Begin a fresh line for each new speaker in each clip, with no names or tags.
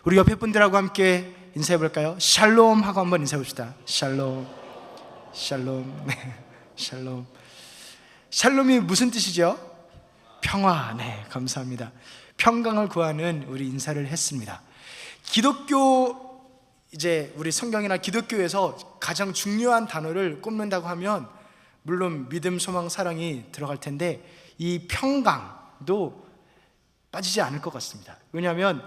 우리 옆에 분들하고 함께 인사해 볼까요? 샬롬 하고 한번 인사해 봅시다. 샬롬, 샬롬, 네, 샬롬. 샬롬이 무슨 뜻이죠? 평화. 네, 감사합니다. 평강을 구하는 우리 인사를 했습니다. 기독교, 이제 우리 성경이나 기독교에서 가장 중요한 단어를 꼽는다고 하면 물론 믿음, 소망, 사랑이 들어갈 텐데 이 평강도 빠지지 않을 것 같습니다. 왜냐하면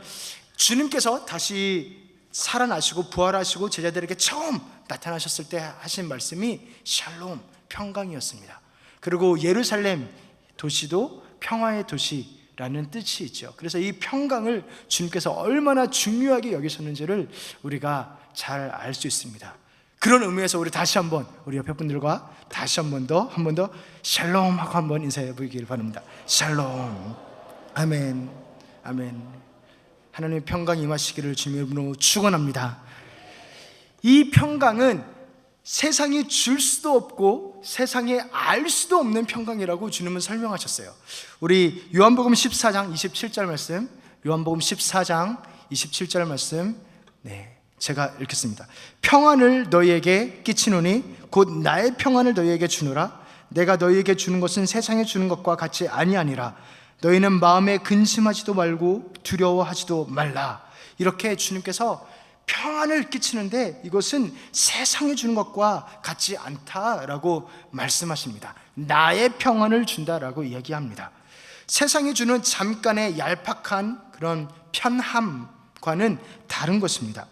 주님께서 다시 살아나시고 부활하시고 제자들에게 처음 나타나셨을 때 하신 말씀이 샬롬, 평강이었습니다. 그리고 예루살렘 도시도 평화의 도시라는 뜻이 있죠. 그래서 이 평강을 주님께서 얼마나 중요하게 여기셨는지를 우리가 잘 알 수 있습니다. 그런 의미에서 우리 다시 한번 우리 옆에 분들과 다시 한 번 더 샬롬 하고 한번 인사해 보기를 바랍니다. 샬롬. 아멘, 아멘. 하나님의 평강이 임하시기를 주님의 이름으로 축원합니다. 이 평강은 세상이 줄 수도 없고 세상에 알 수도 없는 평강이라고 주님은 설명하셨어요. 우리 요한복음 14장 27절 말씀, 요한복음 14장 27절 말씀, 네, 제가 읽겠습니다. 평안을 너희에게 끼치노니 곧 나의 평안을 너희에게 주노라. 내가 너희에게 주는 것은 세상에 주는 것과 같이 아니하니라. 너희는 마음에 근심하지도 말고 두려워하지도 말라. 이렇게 주님께서 평안을 끼치는데 이것은 세상에 주는 것과 같지 않다라고 말씀하십니다. 나의 평안을 준다라고 이야기합니다. 세상에 주는 잠깐의 얄팍한 그런 편함과는 다른 것입니다.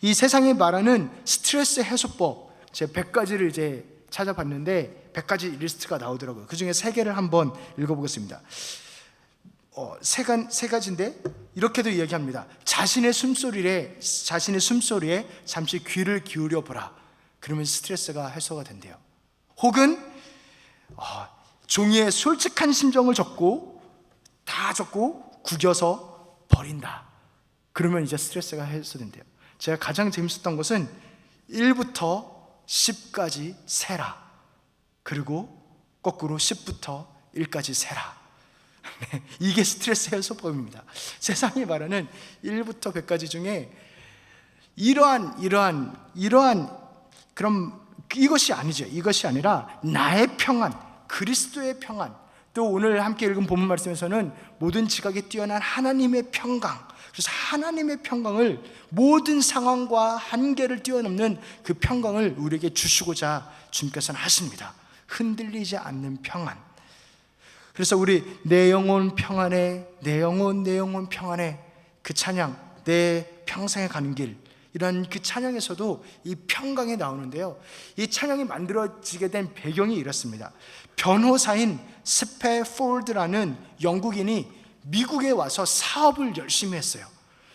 이 세상이 말하는 스트레스 해소법, 제가 100가지를 이제 찾아봤는데 100가지 리스트가 나오더라고요. 그 중에 3개를 한번 읽어보겠습니다. 세 가지인데 이렇게도 이야기합니다. 자신의 숨소리에 잠시 귀를 기울여 보라. 그러면 스트레스가 해소가 된대요. 혹은 종이에 솔직한 심정을 적고 구겨서 버린다. 그러면 이제 스트레스가 해소된대요. 제가 가장 재밌었던 것은 1부터 10까지 세라. 그리고 거꾸로 10부터 1까지 세라. 이게 스트레스 해소법입니다. 세상이 말하는 1부터 100까지 중에 이러한 그럼 이것이 아니죠. 이것이 아니라 나의 평안, 그리스도의 평안, 또 오늘 함께 읽은 본문 말씀에서는 모든 지각에 뛰어난 하나님의 평강, 그래서 하나님의 평강을, 모든 상황과 한계를 뛰어넘는 그 평강을 우리에게 주시고자 주님께서는 하십니다. 흔들리지 않는 평안. 그래서 우리 내 영혼 평안해, 내 영혼 평안해, 그 찬양, 내 평생에 가는 길, 이런 그 찬양에서도 이 평강이 나오는데요, 이 찬양이 만들어지게 된 배경이 이렇습니다. 변호사인 스패폴드라는 영국인이 미국에 와서 사업을 열심히 했어요.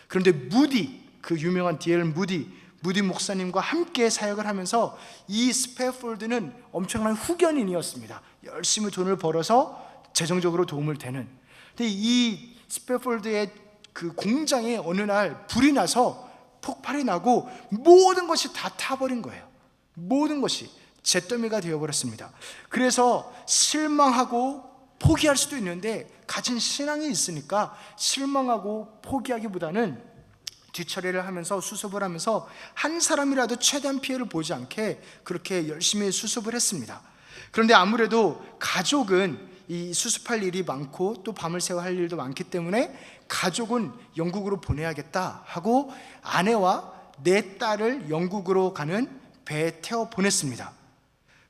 그런데 무디, 그 유명한 D.L. 무디 목사님과 함께 사역을 하면서 이 스패폴드는 엄청난 후견인이었습니다. 열심히 돈을 벌어서 재정적으로 도움을 되는. 근데 이 스패폴드의 그 공장에 어느 날 불이 나서 폭발이 나고 모든 것이 다 타버린 거예요. 모든 것이 잿더미가 되어버렸습니다. 그래서 실망하고 포기할 수도 있는데 가진 신앙이 있으니까 실망하고 포기하기보다는 뒤처리를 하면서 수습을 하면서 한 사람이라도 최대한 피해를 보지 않게 그렇게 열심히 수습을 했습니다. 그런데 아무래도 가족은 이 수습할 일이 많고 또 밤을 새워 할 일도 많기 때문에 가족은 영국으로 보내야겠다 하고 아내와 4딸을 영국으로 가는 배에 태워 보냈습니다.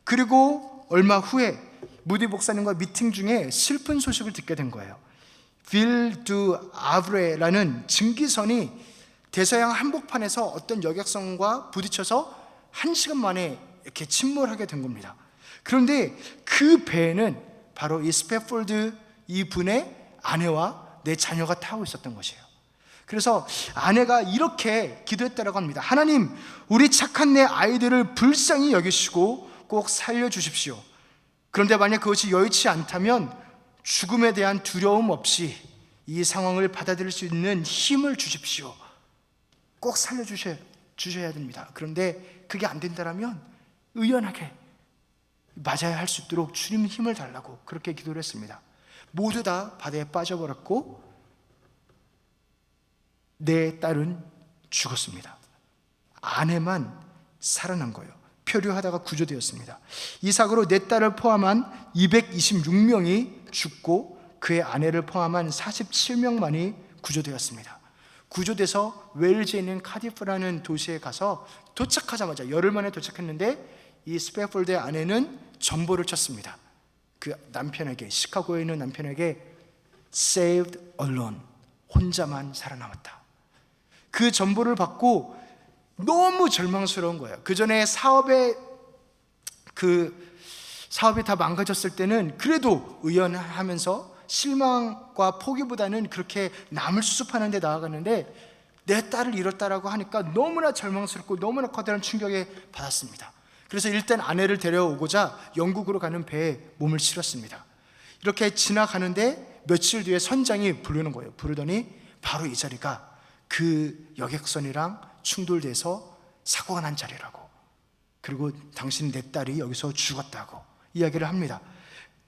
그리고 얼마 후에 무디 목사님과 미팅 중에 슬픈 소식을 듣게 된 거예요. 빌 두 아브레라는 증기선이 대서양 한복판에서 어떤 여객선과 부딪혀서 1시간 만에 이렇게 침몰하게 된 겁니다. 그런데 그 배에는 바로 이 스패폴드 이분의 아내와 4자녀가 타고 있었던 것이에요. 그래서 아내가 이렇게 기도했다고 합니다. 하나님, 우리 착한 내 아이들을 불쌍히 여기시고 꼭 살려주십시오. 그런데 만약 그것이 여의치 않다면 죽음에 대한 두려움 없이 이 상황을 받아들일 수 있는 힘을 주십시오. 꼭 살려주셔야 됩니다. 그런데 그게 안 된다면 의연하게 맞아야 할 수 있도록 주님 힘을 달라고 그렇게 기도를 했습니다. 모두 다 바다에 빠져버렸고 내 딸은 죽었습니다. 아내만 살아난 거예요. 표류하다가 구조되었습니다. 이 사고로 내 딸을 포함한 226명이 죽고 그의 아내를 포함한 47명만이 구조되었습니다. 구조돼서 웨일즈에 있는 카디프라는 도시에 가서 도착하자마자 열흘 만에 도착했는데 이 스패폴드의 아내는 전보를 쳤습니다. 그 남편에게, 시카고에 있는 남편에게 saved alone, 혼자만 살아남았다. 그 전보를 받고 너무 절망스러운 거예요. 그 전에 사업이 다 망가졌을 때는 그래도 의연하면서 실망과 포기보다는 그렇게 남을 수습하는 데 나아갔는데 내 딸을 잃었다라고 하니까 너무나 절망스럽고 너무나 커다란 충격에 받았습니다. 그래서 일단 아내를 데려오고자 영국으로 가는 배에 몸을 실었습니다. 이렇게 지나가는데 며칠 뒤에 선장이 부르더니 바로 이 자리가 그 여객선이랑 충돌돼서 사고가 난 자리라고, 그리고 당신 내 딸이 여기서 죽었다고 이야기를 합니다.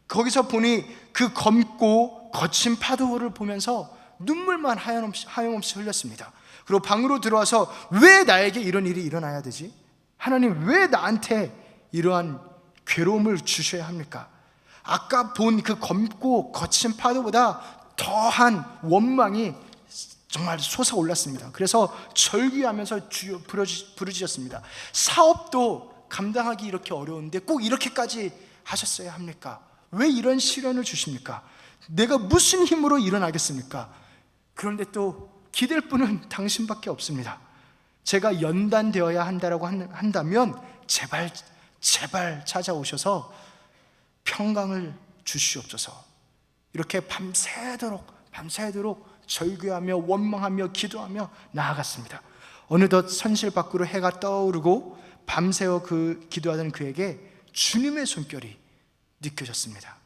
거기서 보니 그 검고 거친 파도를 보면서 눈물만 하염없이 흘렸습니다. 그리고 방으로 들어와서 왜 나에게 이런 일이 일어나야 되지? 하나님, 왜 나한테 이러한 괴로움을 주셔야 합니까? 아까 본 그 검고 거친 파도보다 더한 원망이 정말 솟아올랐습니다. 그래서 절규하면서 부르짖었습니다. 사업도 감당하기 이렇게 어려운데 꼭 이렇게까지 하셨어야 합니까? 왜 이런 시련을 주십니까? 내가 무슨 힘으로 일어나겠습니까? 그런데 또 기댈 분은 당신밖에 없습니다. 제가 연단되어야 한다면 제발 찾아오셔서 평강을 주시옵소서. 이렇게 밤새도록 절규하며 원망하며 기도하며 나아갔습니다. 어느덧 선실 밖으로 해가 떠오르고 밤새워 기도하던 그에게 주님의 손결이 느껴졌습니다.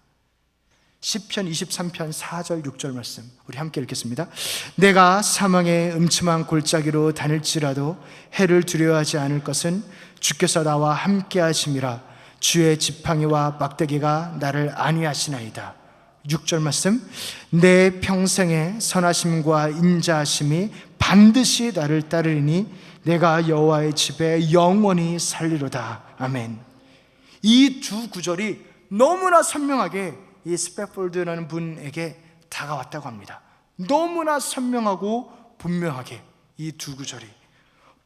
시편 23편 4절 6절 말씀 우리 함께 읽겠습니다. 내가 사망의 음침한 골짜기로 다닐지라도 해를 두려워하지 않을 것은 주께서 나와 함께 하심이라. 주의 지팡이와 막대기가 나를 안위하시나이다. 6절 말씀, 내 평생의 선하심과 인자하심이 반드시 나를 따르리니 내가 여호와의 집에 영원히 살리로다. 아멘. 이 두 구절이 너무나 선명하게 이 스패폴드라는 분에게 다가왔다고 합니다. 너무나 선명하고 분명하게 이 두 구절이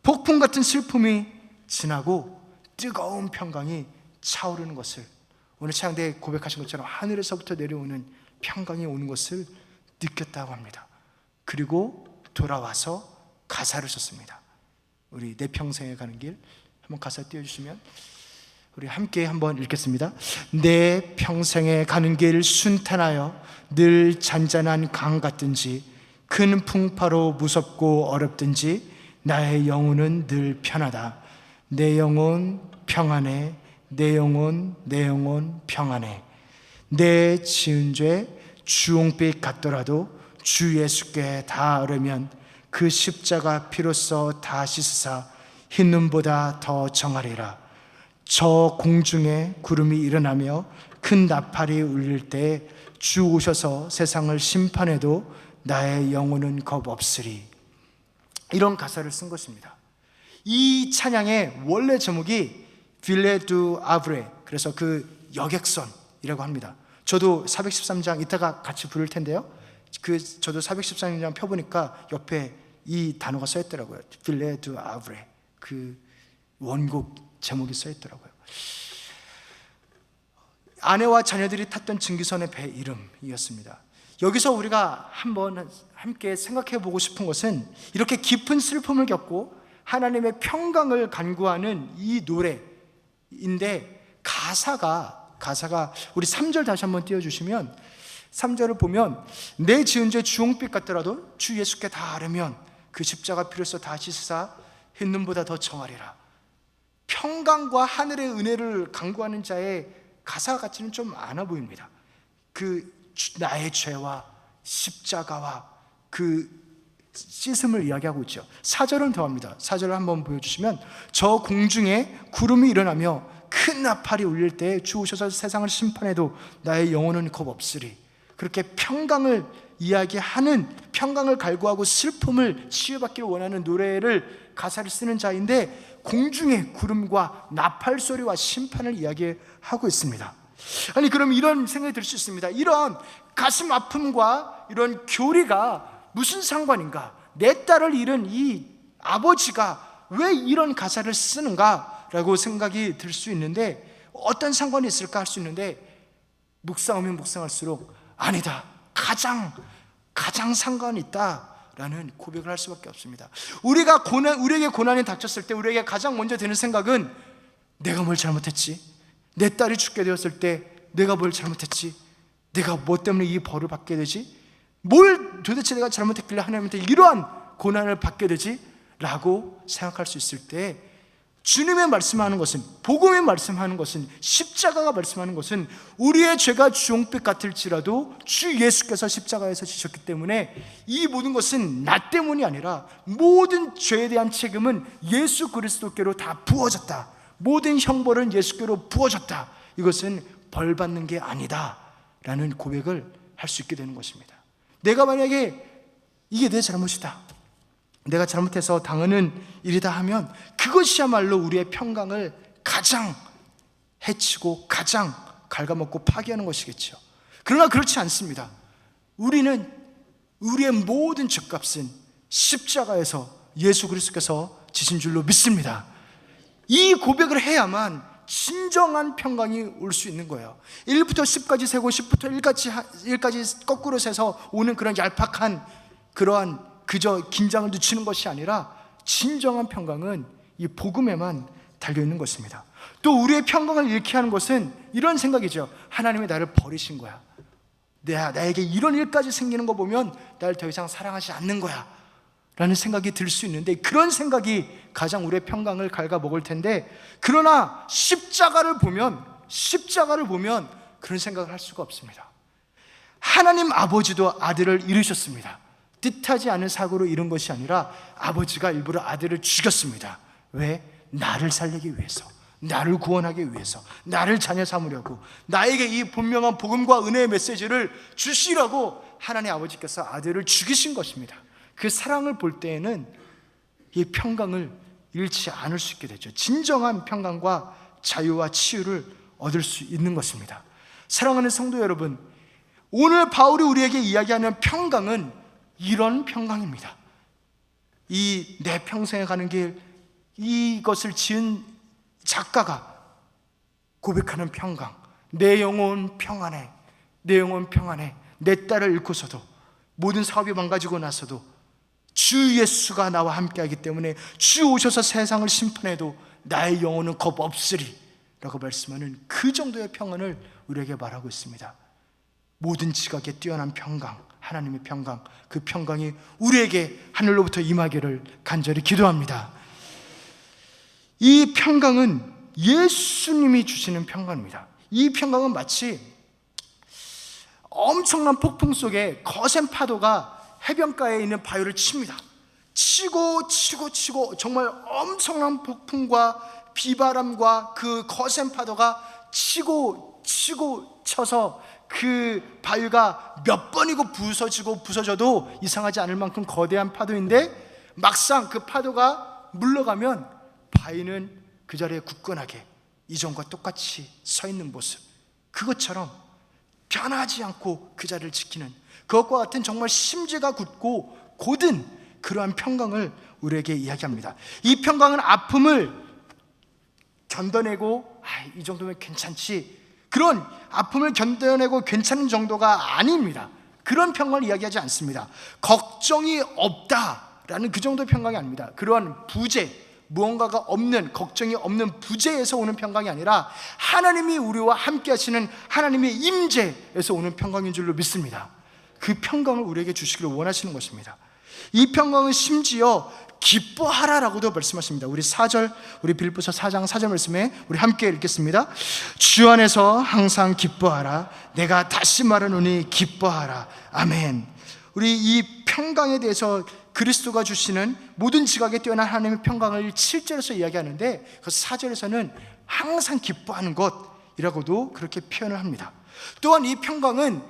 폭풍 같은 슬픔이 지나고 뜨거운 평강이 차오르는 것을, 오늘 찬양대에 고백하신 것처럼 하늘에서부터 내려오는 평강이 오는 것을 느꼈다고 합니다. 그리고 돌아와서 가사를 썼습니다. 우리 내 평생에 가는 길 한번 가사 띄워주시면 우리 함께 한번 읽겠습니다. 내 평생에 가는 길 순탄하여 늘 잔잔한 강 같든지 큰 풍파로 무섭고 어렵든지 나의 영혼은 늘 편하다. 내 영혼 평안해. 내 영혼 평안해. 내 지은 죄 주홍빛 같더라도 주 예수께 닿으려면 그 십자가 피로써 다 씻으사 흰 눈보다 더 정하리라. 저 공중에 구름이 일어나며 큰 나팔이 울릴 때 주 오셔서 세상을 심판해도 나의 영혼은 겁 없으리. 이런 가사를 쓴 것입니다. 이 찬양의 원래 제목이 빌레 두 아브레, 그래서 그 여객선이라고 합니다. 저도 413장 이따가 같이 부를 텐데요, 저도 413장 펴보니까 옆에 이 단어가 써있더라고요. 빌레 두 아브레, 그 원곡 제목이 써있더라고요. 아내와 자녀들이 탔던 증기선의 배 이름이었습니다. 여기서 우리가 한번 함께 생각해 보고 싶은 것은 이렇게 깊은 슬픔을 겪고 하나님의 평강을 간구하는 이 노래인데 가사가 우리 3절 다시 한번 띄워주시면 3절을 보면 내 지은 죄 주홍빛 같더라도 주 예수께 닿으려면 그 십자가 피로써 다 씻으사 흰 눈보다 더 정하리라. 평강과 하늘의 은혜를 간구하는 자의 가사 가치는 좀 많아 보입니다. 그 나의 죄와 십자가와 그 씻음을 이야기하고 있죠. 4절은 더합니다. 4절을 한번 보여주시면 저 공중에 구름이 일어나며 큰 나팔이 울릴 때 주 오셔서 세상을 심판해도 나의 영혼은 겁 없으리. 그렇게 평강을 이야기하는, 평강을 갈구하고 슬픔을 치유받기를 원하는 노래를 가사를 쓰는 자인데 공중의 구름과 나팔 소리와 심판을 이야기하고 있습니다. 아니, 그럼 이런 생각이 들 수 있습니다. 이런 가슴 아픔과 이런 교리가 무슨 상관인가? 내 딸을 잃은 이 아버지가 왜 이런 가사를 쓰는가? 라고 생각이 들 수 있는데, 어떤 상관이 있을까 할 수 있는데, 묵상하면 묵상할수록 아니다, 가장 상관이 있다라는 고백을 할 수밖에 없습니다. 우리에게 고난이 닥쳤을 때 우리에게 가장 먼저 드는 생각은, 내가 뭘 잘못했지? 내 딸이 죽게 되었을 때 내가 뭘 잘못했지? 내가 뭐 때문에 이 벌을 받게 되지? 뭘 도대체 내가 잘못했길래 하나님한테 이러한 고난을 받게 되지? 라고 생각할 수 있을 때, 주님의 말씀하는 것은, 복음의 말씀하는 것은, 십자가가 말씀하는 것은, 우리의 죄가 주홍빛 같을지라도 주 예수께서 십자가에서 지셨기 때문에 이 모든 것은 나 때문이 아니라 모든 죄에 대한 책임은 예수 그리스도께로 다 부어졌다, 모든 형벌은 예수께로 부어졌다, 이것은 벌 받는 게 아니다 라는 고백을 할 수 있게 되는 것입니다. 내가 만약에 이게 내 잘못이다, 내가 잘못해서 당하는 일이다 하면 그것이야말로 우리의 평강을 가장 해치고 가장 갉아먹고 파괴하는 것이겠죠. 그러나 그렇지 않습니다. 우리는 우리의 모든 죄값은 십자가에서 예수 그리스도께서 지신 줄로 믿습니다. 이 고백을 해야만 진정한 평강이 올 수 있는 거예요. 1부터 10까지 세고 10부터 1까지 거꾸로 세서 오는 그런 얄팍한, 그러한 그저 긴장을 늦추는 것이 아니라 진정한 평강은 이 복음에만 달려있는 것입니다. 또 우리의 평강을 잃게 하는 것은 이런 생각이죠. 하나님이 나를 버리신 거야, 나에게 이런 일까지 생기는 거 보면 나를 더 이상 사랑하지 않는 거야 라는 생각이 들 수 있는데, 그런 생각이 가장 우리의 평강을 갉아먹을 텐데, 그러나 십자가를 보면 그런 생각을 할 수가 없습니다. 하나님 아버지도 아들을 잃으셨습니다. 뜻하지 않은 사고로 잃은 것이 아니라 아버지가 일부러 아들을 죽였습니다. 왜? 나를 살리기 위해서, 나를 구원하기 위해서, 나를 자녀 삼으려고, 나에게 이 분명한 복음과 은혜의 메시지를 주시라고 하나님 아버지께서 아들을 죽이신 것입니다. 그 사랑을 볼 때에는 이 평강을 잃지 않을 수 있게 되죠. 진정한 평강과 자유와 치유를 얻을 수 있는 것입니다. 사랑하는 성도 여러분, 오늘 바울이 우리에게 이야기하는 평강은 이런 평강입니다. 이 내 평생에 가는 길, 이것을 지은 작가가 고백하는 평강, 내 영혼 평안해, 내 영혼 평안해. 내 딸을 잃고서도, 모든 사업이 망가지고 나서도 주 예수가 나와 함께하기 때문에 주 오셔서 세상을 심판해도 나의 영혼은 겁 없으리 라고 말씀하는 그 정도의 평안을 우리에게 말하고 있습니다. 모든 지각에 뛰어난 평강, 하나님의 평강, 그 평강이 우리에게 하늘로부터 임하기를 간절히 기도합니다. 이 평강은 예수님이 주시는 평강입니다. 이 평강은 마치 엄청난 폭풍 속에 거센 파도가 해변가에 있는 바위를 칩니다. 치고 정말 엄청난 폭풍과 비바람과 그 거센 파도가 치고 쳐서 그 바위가 몇 번이고 부서져도 이상하지 않을 만큼 거대한 파도인데, 막상 그 파도가 물러가면 바위는 그 자리에 굳건하게 이전과 똑같이 서 있는 모습, 그것처럼 변하지 않고 그 자리를 지키는, 그것과 같은 정말 심지가 굳고 곧은 그러한 평강을 우리에게 이야기합니다. 이 평강은 아픔을 견뎌내고 이 정도면 괜찮지, 그런 아픔을 견뎌내고 괜찮은 정도가 아닙니다. 그런 평강을 이야기하지 않습니다. 걱정이 없다라는 그 정도의 평강이 아닙니다. 그러한 부재, 무언가가 없는, 걱정이 없는 부재에서 오는 평강이 아니라 하나님이 우리와 함께 하시는 하나님의 임재에서 오는 평강인 줄로 믿습니다. 그 평강을 우리에게 주시기를 원하시는 것입니다. 이 평강은 심지어 기뻐하라라고도 말씀하십니다. 우리 4절, 우리 빌립보서 4장 4절 말씀에 우리 함께 읽겠습니다. 주 안에서 항상 기뻐하라. 내가 다시 말하노니 기뻐하라. 아멘. 우리 이 평강에 대해서 그리스도가 주시는 모든 지각에 뛰어난 하나님의 평강을 7절에서 이야기하는데, 그 4절에서는 항상 기뻐하는 것이라고도 그렇게 표현을 합니다. 또한 이 평강은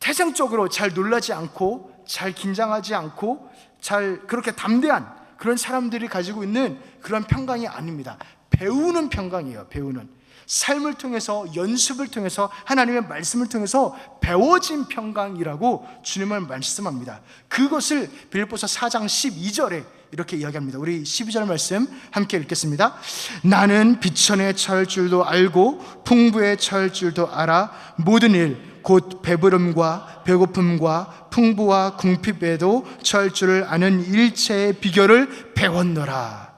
세상적으로 잘 놀라지 않고 잘 긴장하지 않고 잘 그렇게 담대한 그런 사람들이 가지고 있는 그런 평강이 아닙니다. 배우는 평강이에요. 배우는 삶을 통해서, 연습을 통해서, 하나님의 말씀을 통해서 배워진 평강이라고 주님은 말씀합니다. 그것을 빌립보서 4장 12절에 이렇게 이야기합니다. 우리 12절 말씀 함께 읽겠습니다. 나는 비천에 처할 줄도 알고 풍부에 처할 줄도 알아 모든 일 곧 배부름과 배고픔과 풍부와 궁핍에도 처할 줄을 아는 일체의 비결을 배웠노라.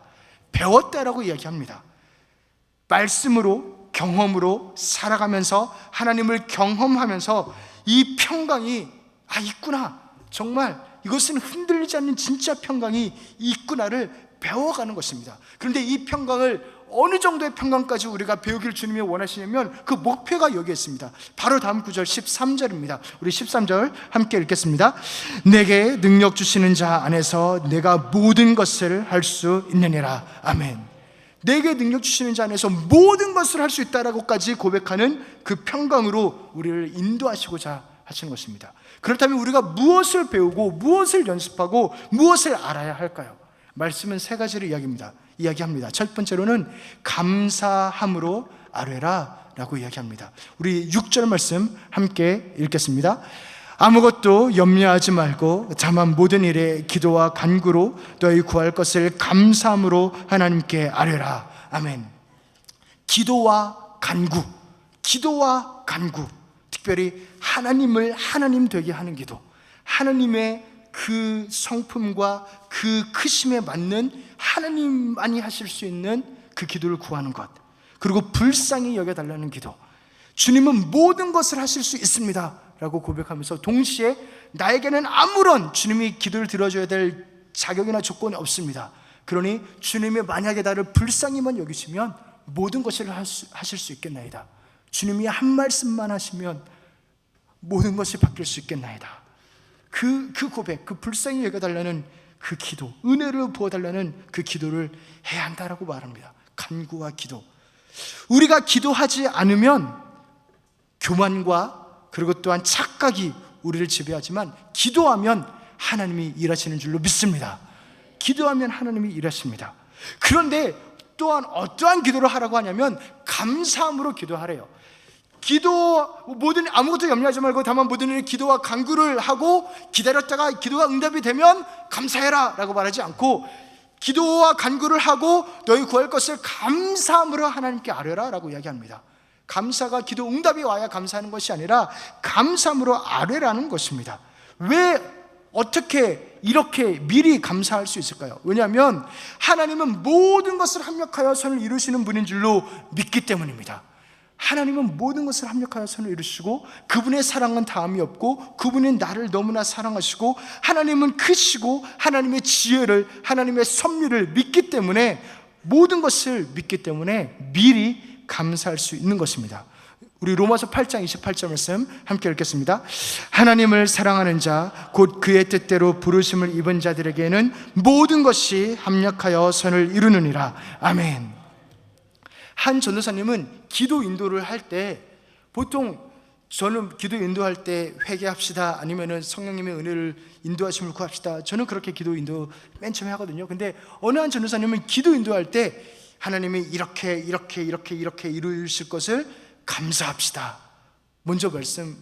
배웠다라고 이야기합니다. 말씀으로, 경험으로 살아가면서 하나님을 경험하면서 이 평강이 있구나, 정말 이것은 흔들리지 않는 진짜 평강이 있구나를 배워가는 것입니다. 그런데 이 평강을 어느 정도의 평강까지 우리가 배우기를 주님이 원하시냐면 그 목표가 여기에 있습니다. 바로 다음 구절 13절입니다. 우리 13절 함께 읽겠습니다. 내게 능력 주시는 자 안에서 내가 모든 것을 할 수 있느니라. 아멘. 내게 능력 주시는 자 안에서 모든 것을 할 수 있다라고까지 고백하는 그 평강으로 우리를 인도하시고자 하시는 것입니다. 그렇다면 우리가 무엇을 배우고 무엇을 연습하고 무엇을 알아야 할까요? 말씀은 세 가지를 이야기합니다. 첫 번째로는 감사함으로 아뢰라 라고 이야기합니다. 우리 6절 말씀 함께 읽겠습니다. 아무것도 염려하지 말고 다만 모든 일에 기도와 간구로 너희 구할 것을 감사함으로 하나님께 아뢰라. 아멘. 기도와 간구, 기도와 간구, 특별히 하나님을 하나님 되게 하는 기도, 하나님의 그 성품과 그 크심에 맞는 하나님만이 하실 수 있는 그 기도를 구하는 것, 그리고 불쌍히 여겨달라는 기도. 주님은 모든 것을 하실 수 있습니다 라고 고백하면서 동시에 나에게는 아무런 주님이 기도를 들어줘야 될 자격이나 조건이 없습니다. 그러니 주님이 만약에 나를 불쌍히만 여기시면 모든 것을 하실 수 있겠나이다. 주님이 한 말씀만 하시면 모든 것이 바뀔 수 있겠나이다. 그 고백, 그 불쌍히 여겨달라는 그 기도, 은혜를 부어달라는 그 기도를 해야 한다라고 말합니다. 간구와 기도. 우리가 기도하지 않으면 교만과 그리고 또한 착각이 우리를 지배하지만 기도하면 하나님이 일하시는 줄로 믿습니다. 기도하면 하나님이 일하십니다. 그런데 또한 어떠한 기도를 하라고 하냐면 감사함으로 기도하래요. 아무것도 염려하지 말고 다만 모든 일에 기도와 간구를 하고 기다렸다가 기도가 응답이 되면 감사해라 라고 말하지 않고 기도와 간구를 하고 너희 구할 것을 감사함으로 하나님께 아뢰라 라고 이야기합니다. 감사가 기도 응답이 와야 감사하는 것이 아니라 감사함으로 아뢰라는 것입니다. 왜 어떻게 이렇게 미리 감사할 수 있을까요? 왜냐하면 하나님은 모든 것을 합력하여 선을 이루시는 분인 줄로 믿기 때문입니다. 하나님은 모든 것을 합력하여 선을 이루시고 그분의 사랑은 다함이 없고 그분은 나를 너무나 사랑하시고 하나님은 크시고 하나님의 지혜를, 하나님의 섭리를 믿기 때문에, 모든 것을 믿기 때문에 미리 감사할 수 있는 것입니다. 우리 로마서 8장 28절 말씀 함께 읽겠습니다. 하나님을 사랑하는 자 곧 그의 뜻대로 부르심을 입은 자들에게는 모든 것이 합력하여 선을 이루느니라. 아멘. 한 전도사님은 기도 인도를 할 때, 보통 저는 기도 인도할 때 회개합시다 아니면은 성령님의 은혜를 인도하심을 구합시다, 저는 그렇게 기도 인도 맨 처음에 하거든요. 근데 어느 한 전도사님은 기도 인도할 때 하나님이 이렇게 이루실 것을 감사합시다, 먼저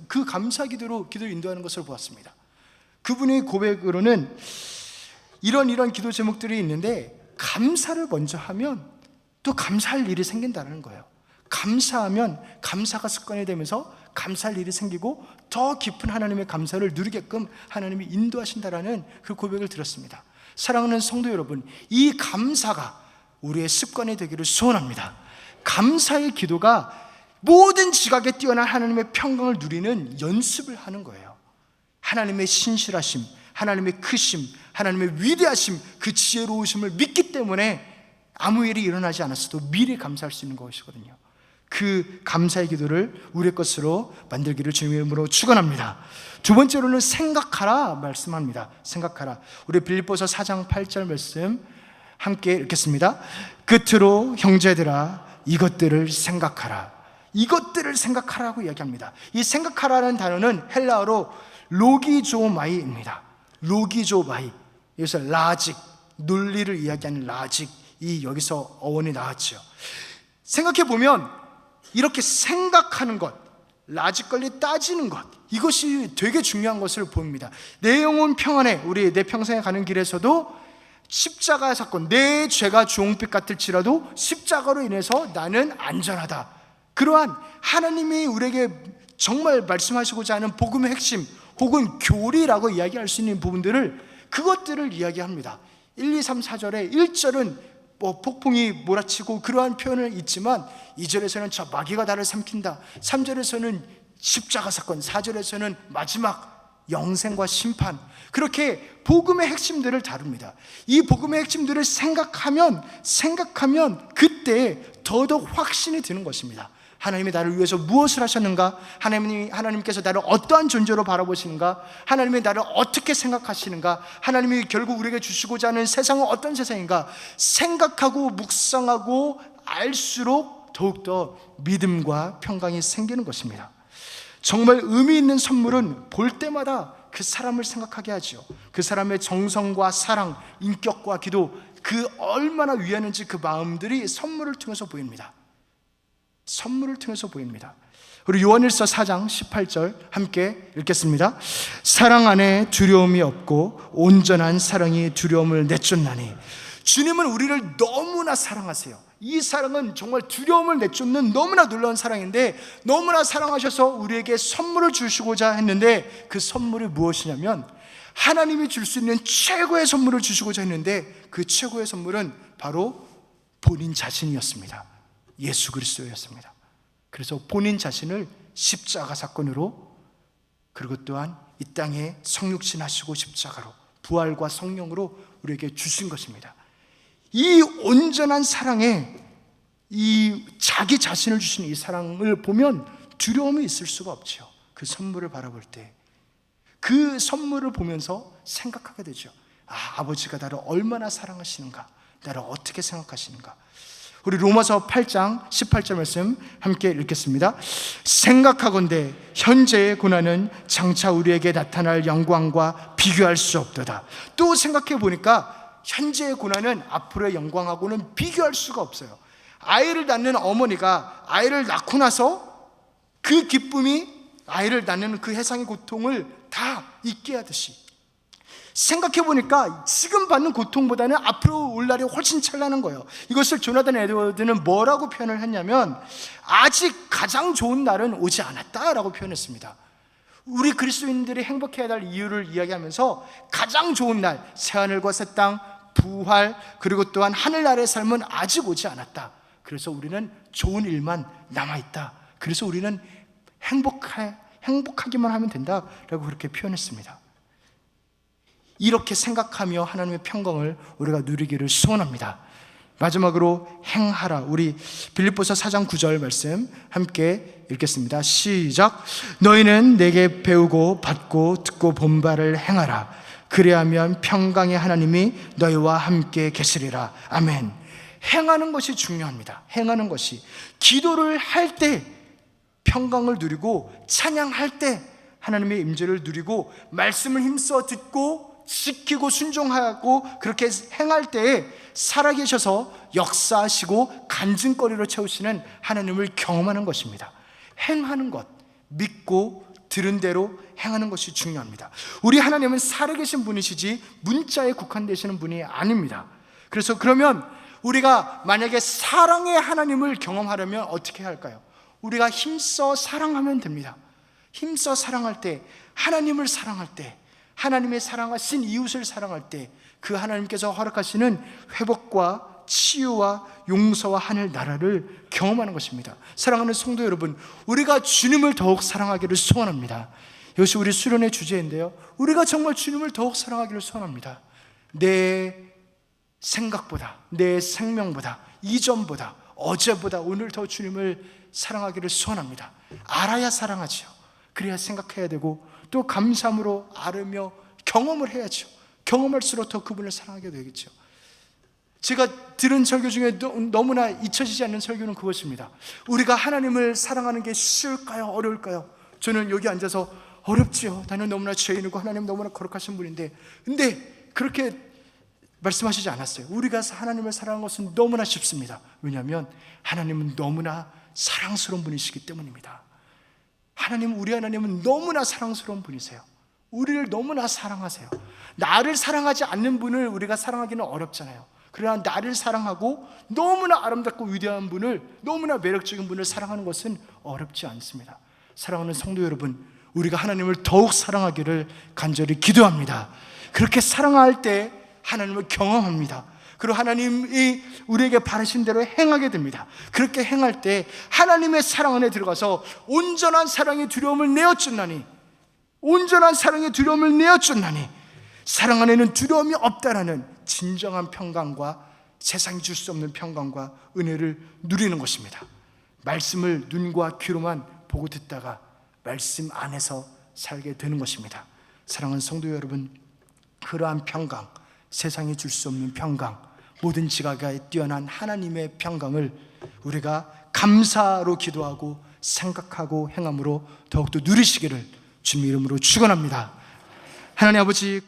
그 감사 기도로 기도 인도하는 것을 보았습니다. 그분의 고백으로는 이런 기도 제목들이 있는데 감사를 먼저 하면 또 감사할 일이 생긴다는 거예요. 감사하면 감사가 습관이 되면서 감사할 일이 생기고 더 깊은 하나님의 감사를 누리게끔 하나님이 인도하신다라는 그 고백을 들었습니다. 사랑하는 성도 여러분, 이 감사가 우리의 습관이 되기를 소원합니다. 감사의 기도가 모든 지각에 뛰어난 하나님의 평강을 누리는 연습을 하는 거예요. 하나님의 신실하심, 하나님의 크심, 하나님의 위대하심, 그 지혜로우심을 믿기 때문에 아무 일이 일어나지 않았어도 미리 감사할 수 있는 것이거든요. 그 감사의 기도를 우리의 것으로 만들기를 주님의 이름으로 축원합니다. 두 번째로는 생각하라 말씀합니다. 생각하라. 우리 빌립보서 4장 8절 말씀 함께 읽겠습니다. 끝으로 형제들아 이것들을 생각하라. 이것들을 생각하라고 이야기합니다. 이 생각하라는 단어는 헬라어로 로기조마이입니다. 로기조마이. 여기서 라직, 논리를 이야기하는 라직이 여기서 어원이 나왔죠. 생각해보면 이렇게 생각하는 것, 라직걸리 따지는 것, 이것이 되게 중요한 것을 보입니다. 내 영혼 평안에, 우리 내 평생에 가는 길에서도 십자가 사건, 내 죄가 주홍빛 같을지라도 십자가로 인해서 나는 안전하다. 그러한 하나님이 우리에게 정말 말씀하시고자 하는 복음의 핵심 혹은 교리라고 이야기할 수 있는 부분들을, 그것들을 이야기합니다. 1, 2, 3, 4절에 1절은 폭풍이 몰아치고 그러한 표현을 있지만 2절에서는 저 마귀가 나를 삼킨다, 3절에서는 십자가 사건, 4절에서는 마지막 영생과 심판, 그렇게 복음의 핵심들을 다룹니다. 이 복음의 핵심들을 생각하면 그때 더더욱 확신이 드는 것입니다. 하나님이 나를 위해서 무엇을 하셨는가? 하나님께서 나를 어떠한 존재로 바라보시는가? 하나님이 나를 어떻게 생각하시는가? 하나님이 결국 우리에게 주시고자 하는 세상은 어떤 세상인가? 생각하고 묵상하고 알수록 더욱더 믿음과 평강이 생기는 것입니다. 정말 의미 있는 선물은 볼 때마다 그 사람을 생각하게 하죠. 그 사람의 정성과 사랑, 인격과 기도, 그 얼마나 위하는지 그 마음들이 선물을 통해서 보입니다. 선물을 통해서 보입니다. 우리 요한일서 4장 18절 함께 읽겠습니다. 사랑 안에 두려움이 없고 온전한 사랑이 두려움을 내쫓나니. 주님은 우리를 너무나 사랑하세요. 이 사랑은 정말 두려움을 내쫓는 너무나 놀라운 사랑인데, 너무나 사랑하셔서 우리에게 선물을 주시고자 했는데, 그 선물이 무엇이냐면 하나님이 줄 수 있는 최고의 선물을 주시고자 했는데, 그 최고의 선물은 바로 본인 자신이었습니다. 예수 그리스도였습니다. 그래서 본인 자신을 십자가 사건으로, 그리고 또한 이 땅에 성육신 하시고 십자가로 부활과 성령으로 우리에게 주신 것입니다. 이 온전한 사랑에, 이 자기 자신을 주신 이 사랑을 보면 두려움이 있을 수가 없죠. 그 선물을 바라볼 때, 그 선물을 보면서 생각하게 되죠. 아버지가 나를 얼마나 사랑하시는가, 나를 어떻게 생각하시는가. 우리 로마서 8장 18절 말씀 함께 읽겠습니다. 생각하건대 현재의 고난은 장차 우리에게 나타날 영광과 비교할 수 없도다. 또 생각해 보니까 현재의 고난은 앞으로의 영광하고는 비교할 수가 없어요. 아이를 낳는 어머니가 아이를 낳고 나서 그 기쁨이 아이를 낳는 그 해상의 고통을 다 잊게 하듯이, 생각해보니까 지금 받는 고통보다는 앞으로 올 날이 훨씬 찬란한 거예요. 이것을 조나단 에드워드는 뭐라고 표현을 했냐면, 아직 가장 좋은 날은 오지 않았다라고 표현했습니다. 우리 그리스도인들이 행복해야 할 이유를 이야기하면서 가장 좋은 날, 새하늘과 새 땅, 부활, 그리고 또한 하늘나라의 삶은 아직 오지 않았다. 그래서 우리는 좋은 일만 남아있다. 그래서 우리는 행복하기만 하면 된다라고 그렇게 표현했습니다. 이렇게 생각하며 하나님의 평강을 우리가 누리기를 소원합니다. 마지막으로 행하라. 우리 빌립보서 4장 9절 말씀 함께 읽겠습니다. 시작. 너희는 내게 배우고 받고 듣고 본 바를 행하라. 그래야면 평강의 하나님이 너희와 함께 계시리라. 아멘. 행하는 것이 중요합니다. 행하는 것이, 기도를 할 때 평강을 누리고, 찬양할 때 하나님의 임재를 누리고, 말씀을 힘써 듣고 지키고 순종하고 그렇게 행할 때에 살아계셔서 역사하시고 간증거리로 채우시는 하나님을 경험하는 것입니다. 행하는 것, 믿고 들은 대로 행하는 것이 중요합니다. 우리 하나님은 살아계신 분이시지 문자에 국한되시는 분이 아닙니다. 그래서 그러면 우리가 만약에 사랑의 하나님을 경험하려면 어떻게 해야 할까요? 우리가 힘써 사랑하면 됩니다. 힘써 사랑할 때, 하나님을 사랑할 때, 하나님의 사랑하신 이웃을 사랑할 때, 그 하나님께서 허락하시는 회복과 치유와 용서와 하늘 나라를 경험하는 것입니다. 사랑하는 성도 여러분, 우리가 주님을 더욱 사랑하기를 소원합니다. 이것이 우리 수련의 주제인데요, 우리가 정말 주님을 더욱 사랑하기를 소원합니다. 내 생각보다, 내 생명보다, 이전보다, 어제보다 오늘 더 주님을 사랑하기를 소원합니다. 알아야 사랑하죠. 그래야 생각해야 되고, 또 감사함으로 알으며 경험을 해야죠. 경험할수록 더 그분을 사랑하게 되겠죠. 제가 들은 설교 중에 너무나 잊혀지지 않는 설교는 그것입니다. 우리가 하나님을 사랑하는 게 쉬울까요? 어려울까요? 저는 여기 앉아서 어렵지요. 나는 너무나 죄인이고 하나님 너무나 거룩하신 분인데, 근데 그렇게 말씀하시지 않았어요. 우리가 하나님을 사랑하는 것은 너무나 쉽습니다. 왜냐하면 하나님은 너무나 사랑스러운 분이시기 때문입니다. 우리 하나님은 너무나 사랑스러운 분이세요. 우리를 너무나 사랑하세요. 나를 사랑하지 않는 분을 우리가 사랑하기는 어렵잖아요. 그러나 나를 사랑하고 너무나 아름답고 위대한 분을, 너무나 매력적인 분을 사랑하는 것은 어렵지 않습니다. 사랑하는 성도 여러분, 우리가 하나님을 더욱 사랑하기를 간절히 기도합니다. 그렇게 사랑할 때 하나님을 경험합니다. 그리고 하나님이 우리에게 바라신 대로 행하게 됩니다. 그렇게 행할 때 하나님의 사랑 안에 들어가서 온전한 사랑의 두려움을 내어쫓나니, 온전한 사랑의 두려움을 내어쫓나니, 사랑 안에는 두려움이 없다라는 진정한 평강과 세상이 줄 수 없는 평강과 은혜를 누리는 것입니다. 말씀을 눈과 귀로만 보고 듣다가 말씀 안에서 살게 되는 것입니다. 사랑하는 성도 여러분, 그러한 평강, 세상이 줄 수 없는 평강, 모든 지각에 뛰어난 하나님의 평강을 우리가 감사로 기도하고 생각하고 행함으로 더욱더 누리시기를 주님의 이름으로 축원합니다. 하나님 아버지,